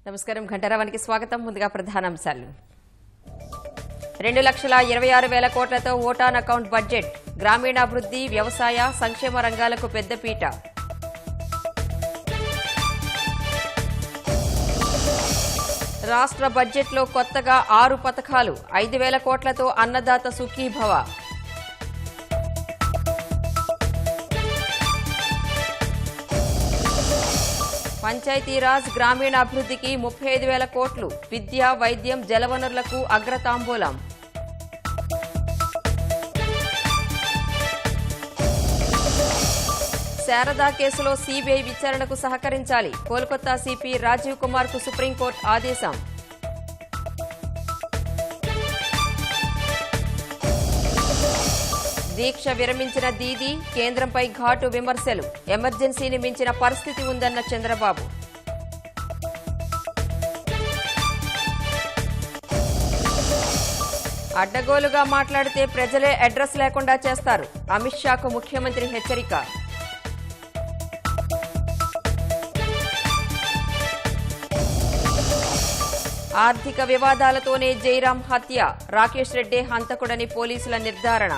నమస్కారం ఘంటారావానికి స్వాగతం. ముందుగా ప్రధానాంశాలు. 2,26,000 కోట్లతో ఓటాన్ అకౌంట్ బడ్జెట్. గ్రామీణాభివృద్ధి, వ్యవసాయ, సంక్షేమ రంగాలకు పెద్దపీట. రాష్ట్ర బడ్జెట్లో కొత్తగా 6 పథకాలు. 5,000 కోట్లతో అన్నదాత సుఖీభవ. పంచాయతీరాజ్, గ్రామీణాభివృద్ధికి 35,000 కోట్లు. విద్య, వైద్యం, జలవనరులకు అగ్రతాంబూలం. శారదా కేసులో సీబీఐ విచారణకు సహకరించాలి. కోల్కతా సిపి రాజీవ్ కుమార్ కు సుప్రీంకోర్టు ఆదేశం. దీక్ష విరమించిన దీదీ, కేంద్రంపై ఘాటు విమర్శలు. ఎమర్జెన్సీని మించిన పరిస్థితి ఉందన్న చంద్రబాబు. అడ్డగోలుగా మాట్లాడితే ప్రజలే అడ్రస్ లేకుండా చేస్తారు. అమిత్ షాకు ముఖ్యమంత్రి హెచ్చరిక. ఆర్థిక వివాదాలతోనే జైరాం హత్య. రాకేష్ రెడ్డి హంతకుడని పోలీసుల నిర్ధారణ.